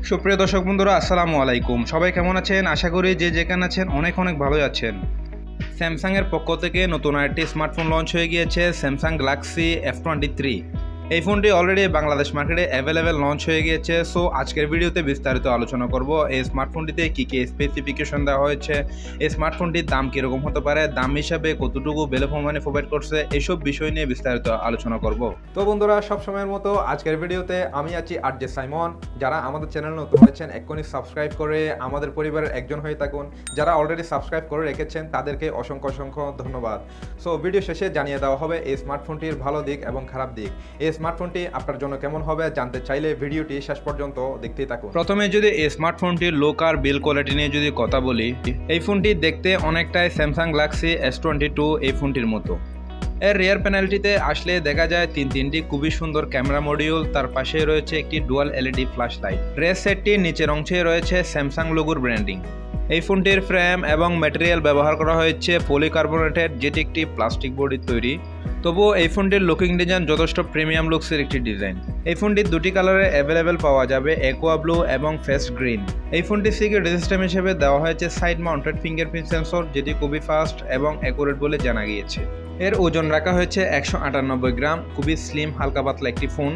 সুপ্রিয় দর্শক বন্ধুরা, আসসালামু আলাইকুম। সবাই কেমন আছেন? আশা করি যে যেখানে আছেন অনেক ভালোই আছেন। স্যামসাংয়ের পক্ষ থেকে নতুন আরেকটি স্মার্টফোন লঞ্চ হয়ে গিয়েছে, স্যামসাং গ্যালাক্সি F23। এই ফোনটি অলরেডি বাংলাদেশ মার্কেটে অ্যাভেলেবেল লঞ্চ হয়ে গিয়েছে। সো আজকের ভিডিওতে বিস্তারিত আলোচনা করব এই স্মার্টফোনটিতে কী কী স্পেসিফিকেশন দেওয়া হয়েছে, এই স্মার্টফোনটির দাম কীরকম হতে পারে, দাম হিসাবে কতটুকু বেলে ফোনে প্রোভাইড করছে, এইসব বিষয় নিয়ে বিস্তারিত আলোচনা করব। তো বন্ধুরা, সবসময়ের মতো আজকের ভিডিওতে আমি আছি আরজে সাইমন। যারা আমাদের চ্যানেল নতুন হয়েছেন এক্ষুনি সাবস্ক্রাইব করে আমাদের পরিবারের একজন হয়ে থাকুন। যারা অলরেডি সাবস্ক্রাইব করে রেখেছেন তাদেরকে অসংখ্য ধন্যবাদ। সো ভিডিও শেষে জানিয়ে দেওয়া হবে এই স্মার্টফোনটির ভালো দিক এবং খারাপ দিক। এই স্মার্টফোনটি আপনার জন্য কেমন হবে জানতে চাইলে ভিডিওটি শেষ পর্যন্ত দেখতেই থাকুন। প্রথমে যদি এই স্মার্টফোনটির লুক আর বিল্ড কোয়ালিটি নিয়ে যদি কথা বলি, এই ফোনটি দেখতে অনেকটাই স্যামসাং গ্যালাক্সি S22 এই ফোনটির মতো। এর রিয়ার প্যানেলটিতে আসলে দেখা যায় তিনটি খুবই সুন্দর ক্যামেরা মডিউল, তার পাশে রয়েছে একটি dual LED flash light. Race সেটটির নিচের অংশে রয়েছে স্যামসাং লোগোর ব্র্যান্ডিং। এই ফোনটির ফ্রেম এবং ম্যাটেরিয়াল ব্যবহার করা হয়েছে পলিকার্বনেটেড, যেটি একটি প্লাস্টিক বডির তৈরি। তবুও এই ফোনটির লুকিং ডিজাইন যথেষ্ট প্রিমিয়াম লুকসের একটি ডিজাইন। এই ফোনটির দুটি কালারে অ্যাভেলেবেল পাওয়া যাবে, অ্যাকোয়া ব্লু এবং ফেস্ট গ্রিন। এই ফোনটির সিকিউরিটি সিস্টেম হিসেবে দেওয়া হয়েছে সাইড মাউন্টেড ফিঙ্গারপ্রিন্ট সেন্সর, যেটি খুবই ফাস্ট এবং অ্যাকুরেট বলে জানা গিয়েছে। এর ওজন রাখা হয়েছে 198 গ্রাম, খুবই স্লিম হালকা পাতলা একটি ফোন,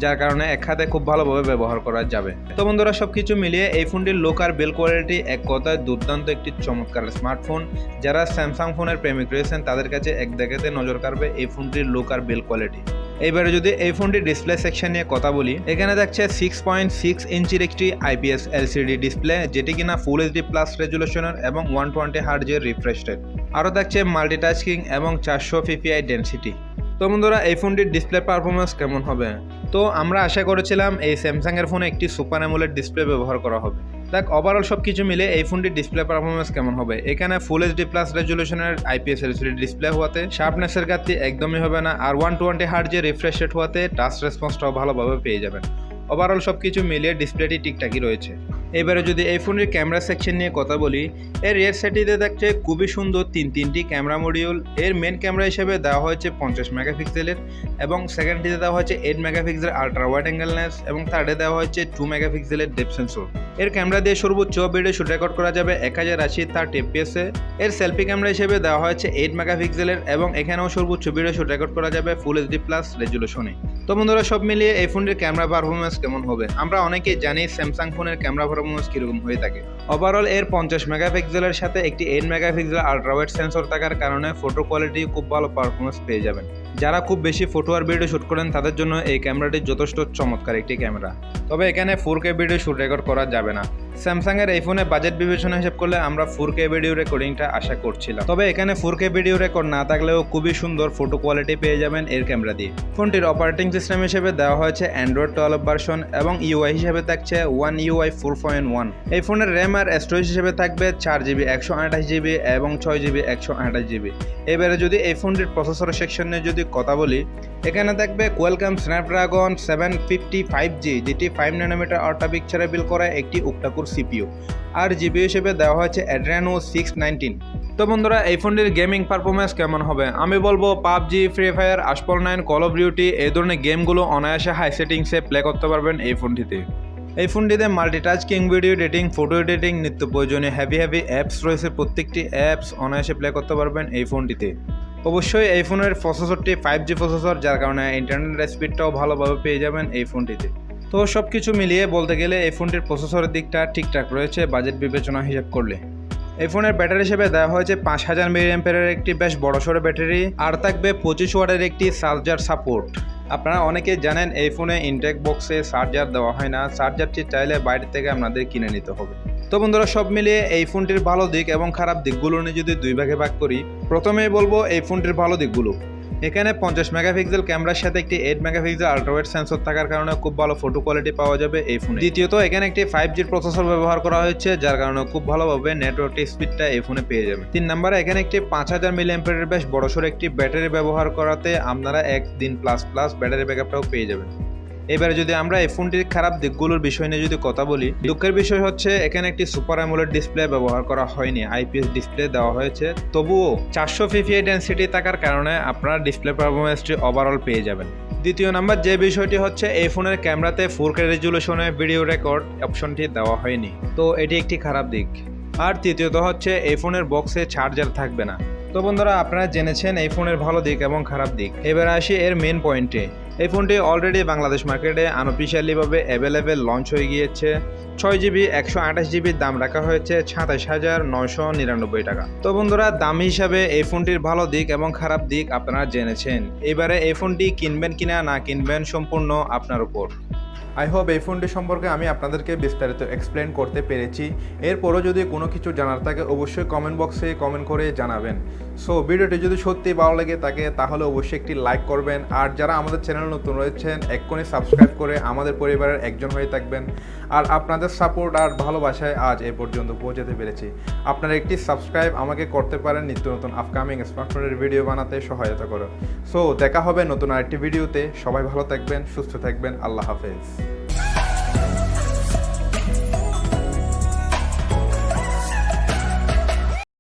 যার কারণে এক হাতে খুব ভালোভাবে ব্যবহার করা যাবে। তো বন্ধুরা, সবকিছু মিলিয়ে এই ফোনটির লুক আর বিল্ড কোয়ালিটি এক কথায় দুর্দান্ত একটি চমৎকার স্মার্টফোন। যারা স্যামসাং ফোনের প্রেমিক রয়েছেন তাদের কাছে এক দেখাতে নজর কাড়বে এই ফোনটির লুক আর বিল্ড কোয়ালিটি। এইবারে যদি এই ফোনটির ডিসপ্লে সেকশন নিয়ে কথা বলি, এখানে দেখছে 6.6 ইঞ্চির একটি IPS LCD ডিসপ্লে, যেটি কিনা ফুল HD প্লাস রেজুলেশনের এবং 120 হার্টজের রিফ্রেশ রেট। আরও দেখছে মাল্টিটাস্কিং এবং 400 ppi ডেনসিটি। তো বন্ধুরা, এই ফোনটির ডিসপ্লে পারফরমেন্স কেমন হবে? তো আমরা আশা করেছিলাম এই স্যামসাংয়ের ফোনে একটি সুপার অ্যামোলেড ডিসপ্লে ব্যবহার করা হবে। দেখ, ওভারঅল সব কিছু মিলে এই ফোনটির ডিসপ্লে পারফরমেন্স কেমন হবে? এখানে ফুল HD প্লাস রেজুলেশনের IPS LCD ডিসপ্লে হওয়াতে শার্পনেসের ঘাটতি একদমই হবে না, আর 120 হার্টজের রিফ্রেশ রেট হওয়াতে টাচ রেসপন্সটাও ভালোভাবে পেয়ে যাবেন। ওভারঅল সব কিছু মিলিয়ে ডিসপ্লেটি ঠিকঠাকই রয়েছে। এবারে যদি এই ফোনের ক্যামেরা সেকশন নিয়ে কথা বলি, এর রিয়ার সাইডটিতে দেখছে খুবই সুন্দর তিনটি ক্যামেরা মডিউল। এর মেন ক্যামেরা হিসেবে দেওয়া হয়েছে 50 মেগাপিক্সেলের, এবং সেকেন্ডটিতে দেওয়া হয়েছে 8 megapixel ultra wide angle lens, এবং থার্ডে দেওয়া হয়েছে 2 মেগাপিক্সেলের ডেপথ সেন্সর। এর ক্যামেরা দিয়ে সর্বোচ্চ ভিডিও শুট রেকর্ড করা যাবে 1080 fps-এ। এর সেলফি ক্যামেরা হিসেবে দেওয়া হয়েছে 8 মেগাপিক্সেলের, এবং এখানেও সর্বোচ্চ ভিডিও শুট রেকর্ড করা যাবে ফুল HD প্লাস রেজুলেশনে। তো বন্ধুরা, সব মিলিয়ে এই ফোনটির ক্যামেরা পারফরমেন্স কেমন হবে? আমরা অনেকেই জানি স্যামসাং ফোনের ক্যামেরা পারফরমেন্স কীরকম হয়ে থাকে। ওভারঅল এর 50 মেগাপিক্সেলের সাথে একটি 8 মেগাপিক্সেল আলট্রা ওয়াইড সেন্সর থাকার কারণে ফটো কোয়ালিটি খুব ভালো পারফরমেন্স পেয়ে যাবেন। যারা খুব বেশি ফটো আর ভিডিও শ্যুট করেন তাদের জন্য এই ক্যামেরাটি যথেষ্ট চমৎকার একটি ক্যামেরা। তবে এখানে 4K ভিডিও শ্যুট রেকর্ড করা যাবে না। স্যামসাংয়ের এই ফোনে বাজেট বিবেচনা হিসাব করলে আমরা 4K ভিডিও রেকর্ডিংটা আশা করছিলাম। তবে এখানে 4K ভিডিও রেকর্ড না থাকলেও খুবই সুন্দর ফটো কোয়ালিটি পেয়ে যাবেন এর ক্যামেরা দিয়ে। ফোনটির অপারেটিং সিস্টেম হিসেবে দেওয়া হয়েছে অ্যান্ড্রয়েড 12 ভার্সন, এবং UI হিসেবে থাকছে One UI 4.1। এই ফোনের র্যাম আর স্টোরেজ হিসেবে থাকবে 4GB 128GB এবং 6GB 128GB। এবারে যদি এই ফোনটির প্রসেসর সেকশন নিয়ে যদি কথা বলি, এখানে থাকবে কোয়ালকম স্ন্যাপড্রাগন 755G, যেটি 5 nm আল্ট্রা পিকচারে বিল্ড করা একটি octa-core CPU, আর জিবি হিসেবে দেওয়া হয়েছে Adreno 619। তো বন্ধুরা, এই ফোনটির গেমিং পারফরমেন্স কেমন হবে? আমি বলবো PUBG, free fire, Asphalt 9, call of duty এই ধরনের গেমগুলো অনায়াসে হাই সেটিংসে প্লে করতে পারবেন এই ফোনটিতে। এই ফোনটিতে multitasking, video editing, photo editing, নিত্য প্রয়োজনীয় হেভি অ্যাপস রয়েছে। প্রত্যেকটি অ্যাপস অনায়াসে প্লে করতে পারবেন এই ফোনটিতে। অবশ্যই এই ফোনের প্রসেসরটি 5G প্রসেসর, যার কারণে ইন্টারনেট স্পিডটাও ভালোভাবে পেয়ে যাবেন এই ফোনটিতে। তো সব কিছু মিলিয়ে বলতে গেলে এই ফোনটির প্রসেসরের দিকটা ঠিকঠাক রয়েছে বাজেট বিবেচনা হিসাব করলে। এই ফোনের ব্যাটারি হিসেবে দেওয়া হয়েছে 5000 mAh একটি বেশ বড়সড় ব্যাটারি, আর থাকবে 25 ওয়াটের একটি চার্জার সাপোর্ট। আপনারা অনেকেই জানেন এই ফোনে ইনটেক বক্সে চার্জার দেওয়া হয় না, চার্জারটি চাইলে বাইরে থেকে আপনাদের কিনে নিতে হবে। তো বন্ধুরা, সব মিলিয়ে এই ফোনটির ভালো দিক এবং খারাপ দিকগুলো নিয়ে যদি দুই ভাগে ভাগ করি, প্রথমেই বলবো এই ফোনটির ভালো দিকগুলো। এখানে 50 মেগাপিক্সেল ক্যামেরার সাথে একটি 8 মেগাপিক্সেল আলট্রা ওয়াইড সেন্সর থাকার কারণে খুব ভালো ফটো কোয়ালিটি পাওয়া যাবে এই ফোনে। দ্বিতীয়ত, এখানে একটি 5G প্রসেসর ব্যবহার করা হয়েছে, যার কারণে খুব ভালোভাবে নেটওয়ার্ক স্পিডটা এই ফোনে পেয়ে যাবে। 3 নম্বরে, এখানে একটি 5000 mAh বেশ বড়সড় একটি ব্যাটারি ব্যবহার করাতে আপনারা একদিন প্লাস ব্যাটারি ব্যাকআপটাও পেয়ে যাবেন। এবারে যদি আমরা এই ফোনটির খারাপ দিকগুলোর বিষয় নিয়ে যদি কথা বলি, দুঃখের বিষয় হচ্ছে এখানে একটি সুপার অ্যামোলেড ডিসপ্লে ব্যবহার করা হয়নি, IPS ডিসপ্লে দেওয়া হয়েছে। তবুও 400 ppi ডেনসিটি থাকার কারণে আপনারা ডিসপ্লে পারফরমেন্সটি ওভারঅল পেয়ে যাবেন। দ্বিতীয় নাম্বার যে বিষয়টি হচ্ছে এই ফোনের ক্যামেরাতে 4K রেজুলেশনে ভিডিও রেকর্ড অপশনটি দেওয়া হয়নি, তো এটি একটি খারাপ দিক। আর তৃতীয়ত হচ্ছে এই ফোনের বক্সে চার্জার থাকবে না। তো বন্ধুরা, আপনারা জেনেছেন এই ফোনের ভালো দিক এবং খারাপ দিক। এবার আসি এর মেন পয়েন্টে। এই ফোনটি অলরেডি বাংলাদেশ মার্কেটে আনঅফিশিয়ালিভাবে অ্যাভেলেবেল লঞ্চ হয়ে গিয়েছে। 6GB 128GB দাম রাখা হয়েছে 27,999 টাকা। তো বন্ধুরা, দাম হিসাবে এই ফোনটির ভালো দিক এবং খারাপ দিক আপনারা জেনেছেন। এবারে এই ফোনটি কিনবেন কিনা না কিনবেন সম্পূর্ণ আপনার উপর। আই হোপ এই ফোনটি সম্পর্কে আমি আপনাদেরকে বিস্তারিত এক্সপ্লেন করতে পেরেছি। এরপরও যদি কোনো কিছু জানার থাকে অবশ্যই কমেন্ট বক্সে কমেন্ট করে জানাবেন। সো ভিডিওটি যদি সত্যি ভালো লেগে থাকে তাহলে অবশ্যই একটি লাইক করবেন। আর যারা আমাদের চ্যানেল নতুন রয়েছেন এক্ষুনি সাবস্ক্রাইব করে আমাদের পরিবারের একজন হয়ে থাকবেন। আর আপনাদের সাপোর্ট আর ভালোবাসায় আজ এ পর্যন্ত পৌঁছাতে পেরেছি। আপনারা একটি সাবস্ক্রাইব আমাকে করতে পারেন নিত্য নতুন আপকামিং স্মার্টফোনের ভিডিও বানাতে সহায়তা করে। সো দেখা হবে নতুন আরেকটি ভিডিওতে। সবাই ভালো থাকবেন, সুস্থ থাকবেন। আল্লাহ হাফেজ।